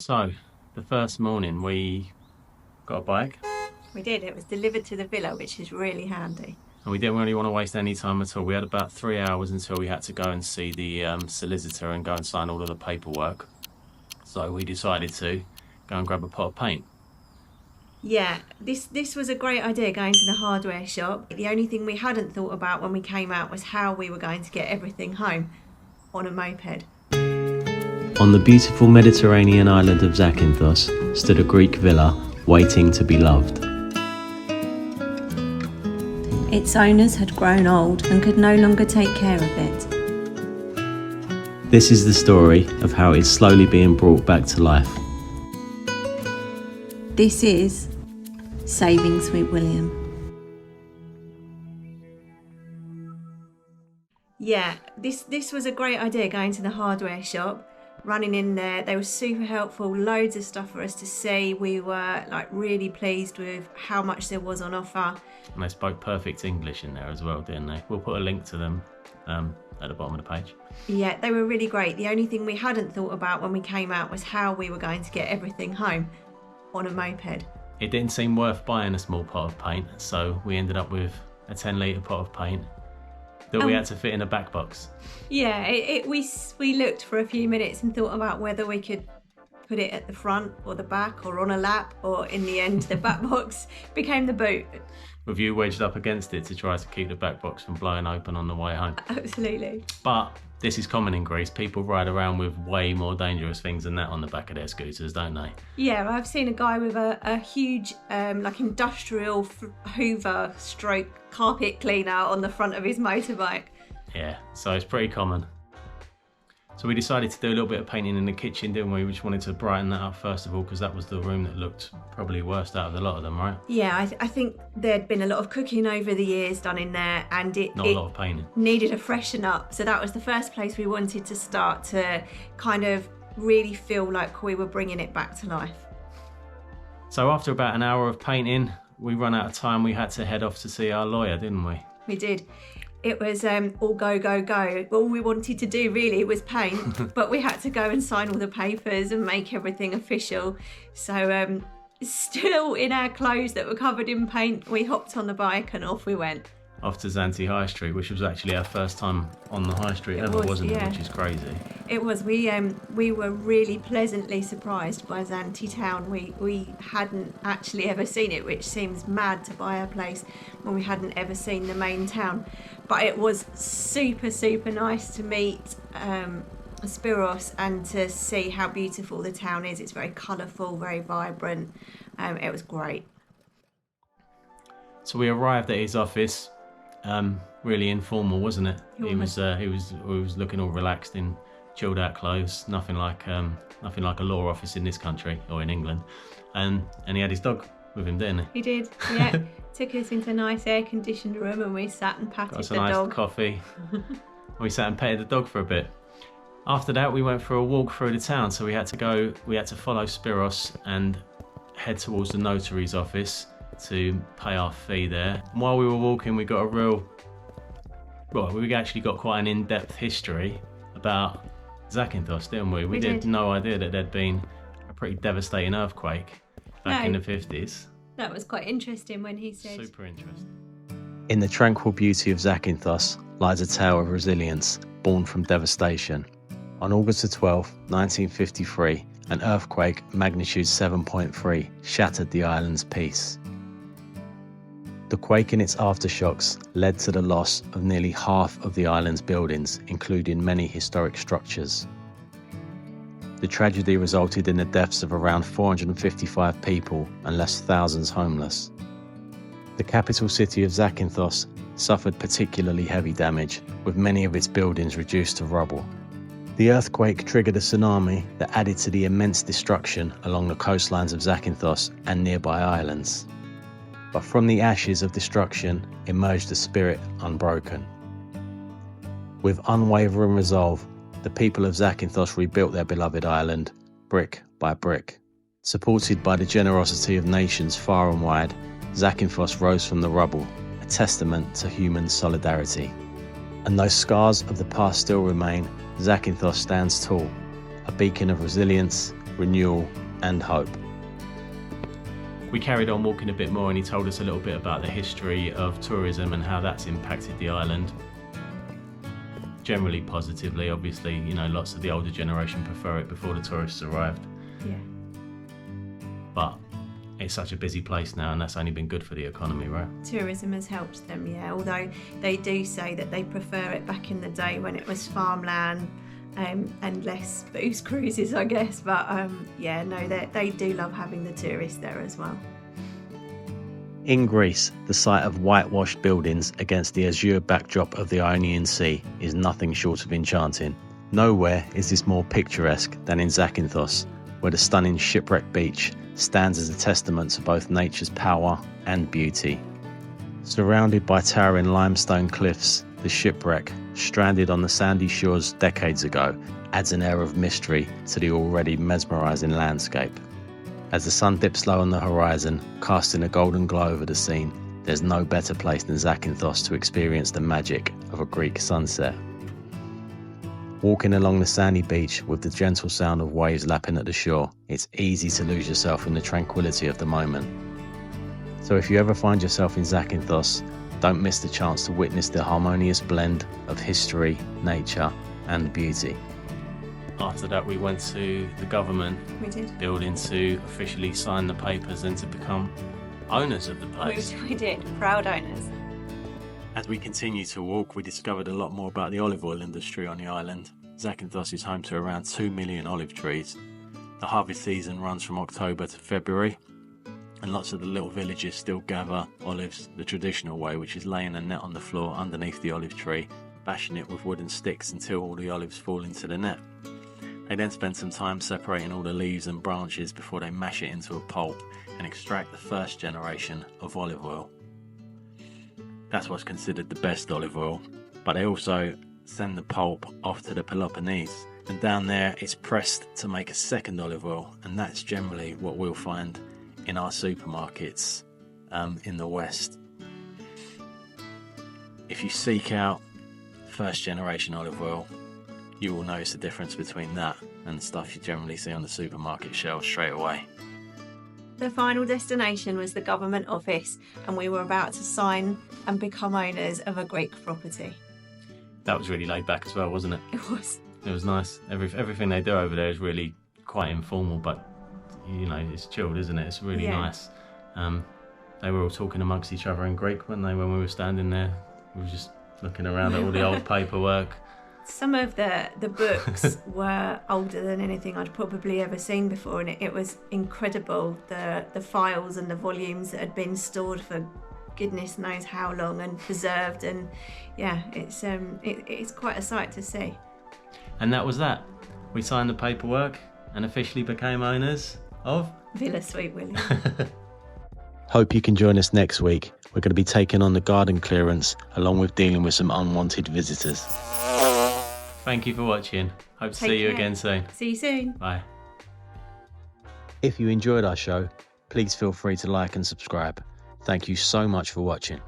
So, the first morning we got a bike. We did. It was delivered to the villa, which is really handy. And we didn't really want to waste any time at all. We had about 3 hours until we had to go and see the solicitor and go and sign all of the paperwork. So we decided to go and grab a pot of paint. Yeah, this was a great idea, going to the hardware shop. The only thing we hadn't thought about when we came out was how we were going to get everything home on a moped. On the beautiful Mediterranean island of Zakynthos stood a Greek villa waiting to be loved. Its owners had grown old and could no longer take care of it. This is the story of how it's slowly being brought back to life. This is Saving Sweet William. Yeah, this was a great idea, going to the hardware shop. Running in there, they were super helpful, loads of stuff for us to see. We were really pleased with how much there was on offer. And they spoke perfect English in there as well, didn't they? We'll put a link to them at the bottom of the page. Yeah, they were really great. The only thing we hadn't thought about when we came out was how we were going to get everything home on a moped. It didn't seem worth buying a small pot of paint, so we ended up with a 10-litre pot of paint that we had to fit in a back box. Yeah, we looked for a few minutes and thought about whether we could put it at the front or the back or on a lap, or in the end the back box became the boot. With you wedged up against it to try to keep the back box from blowing open on the way home. Absolutely. But this is common in Greece. People ride around with way more dangerous things than that on the back of their scooters, don't they? Yeah, I've seen a guy with a huge industrial hoover stroke carpet cleaner on the front of his motorbike. Yeah, so it's pretty common. So we decided to do a little bit of painting in the kitchen, didn't we? We just wanted to brighten that up first of all, because that was the room that looked probably worst out of the lot of them, right? Yeah, I think there'd been a lot of cooking over the years done in there, and it a lot of painting. Needed a freshen up. So that was the first place we wanted to start, to kind of really feel like we were bringing it back to life. So after about an hour of painting, we ran out of time. We had to head off to see our lawyer, didn't we? We did. It was all go, go, go. All we wanted to do really was paint, but we had to go and sign all the papers and make everything official. So still in our clothes that were covered in paint, we hopped on the bike and off we went. Off to Zante High Street, which was actually our first time on the High Street ever, wasn't it? Which is crazy. It was. We were really pleasantly surprised by Zakynthos Town. We hadn't actually ever seen it, which seems mad to buy a place when we hadn't ever seen the main town. But it was super, super nice to meet Spiros and to see how beautiful the town is. It's very colourful, very vibrant. It was great. So we arrived at his office. Really informal, wasn't it? He was looking all relaxed in chilled out clothes. Nothing like a law office in this country or in England. And he had his dog with him, didn't he? He did. Yeah. Took us into a nice air conditioned room and we sat and patted the dog. Got us a nice coffee. We sat and petted the dog for a bit. After that, we went for a walk through the town. So we had to follow Spiros and head towards the notary's office to pay our fee there. And while we were walking, we actually got quite an in-depth history about Zakynthos, didn't we? We had no idea that there'd been a pretty devastating earthquake back in the 50s. That was quite interesting when he said. Super interesting. In the tranquil beauty of Zakynthos lies a tale of resilience born from devastation. On August 12, 1953, an earthquake magnitude 7.3 shattered the island's peace. The quake and its aftershocks led to the loss of nearly half of the island's buildings, including many historic structures. The tragedy resulted in the deaths of around 455 people and left thousands homeless. The capital city of Zakynthos suffered particularly heavy damage, with many of its buildings reduced to rubble. The earthquake triggered a tsunami that added to the immense destruction along the coastlines of Zakynthos and nearby islands. But from the ashes of destruction emerged a spirit unbroken. With unwavering resolve, the people of Zakynthos rebuilt their beloved island, brick by brick. Supported by the generosity of nations far and wide, Zakynthos rose from the rubble, a testament to human solidarity. And though scars of the past still remain, Zakynthos stands tall, a beacon of resilience, renewal, and hope. We carried on walking a bit more and he told us a little bit about the history of tourism and how that's impacted the island. Generally positively, obviously, you know, lots of the older generation prefer it before the tourists arrived. Yeah. But it's such a busy place now and that's only been good for the economy, right? Tourism has helped them, yeah, although they do say that they prefer it back in the day when it was farmland and less booze cruises, I guess. But yeah, no, they do love having the tourists there as well. In Greece, the sight of whitewashed buildings against the azure backdrop of the Ionian Sea is nothing short of enchanting. Nowhere is this more picturesque than in Zakynthos, where the stunning shipwreck beach stands as a testament to both nature's power and beauty. Surrounded by towering limestone cliffs, the shipwreck, stranded on the sandy shores decades ago, adds an air of mystery to the already mesmerising landscape. As the sun dips low on the horizon, casting a golden glow over the scene, there's no better place than Zakynthos to experience the magic of a Greek sunset. Walking along the sandy beach with the gentle sound of waves lapping at the shore, it's easy to lose yourself in the tranquility of the moment. So if you ever find yourself in Zakynthos, don't miss the chance to witness the harmonious blend of history, nature, and beauty. After that, we went to the government building to officially sign the papers and to become owners of the place. We did, proud owners. As we continued to walk, we discovered a lot more about the olive oil industry on the island. Zakynthos is home to around 2 million olive trees. The harvest season runs from October to February, and lots of the little villages still gather olives the traditional way, which is laying a net on the floor underneath the olive tree, bashing it with wooden sticks until all the olives fall into the net. They then spend some time separating all the leaves and branches before they mash it into a pulp and extract the first generation of olive oil. That's what's considered the best olive oil, but they also send the pulp off to the Peloponnese, and down there it's pressed to make a second olive oil, and that's generally what we'll find in our supermarkets in the West. If you seek out first generation olive oil, you will notice the difference between that and the stuff you generally see on the supermarket shelves straight away. The final destination was the government office, and we were about to sign and become owners of a Greek property. That was really laid back as well, wasn't it? It was. It was nice. Everything they do over there is really quite informal, but you know, it's chilled, isn't it? It's really nice. They were all talking amongst each other in Greek, weren't they, when we were standing there? We were just looking around at all the old paperwork. Some of the books were older than anything I'd probably ever seen before, and it was incredible, the files and the volumes that had been stored for goodness knows how long and preserved, and yeah, it's quite a sight to see. And that was that. We signed the paperwork and officially became owners of Villa Sweet William. Hope you can join us next week. We're going to be taking on the garden clearance along with dealing with some unwanted visitors. Thank you for watching. Hope to see you again soon. See you soon. Bye. If you enjoyed our show, please feel free to like and subscribe. Thank you so much for watching.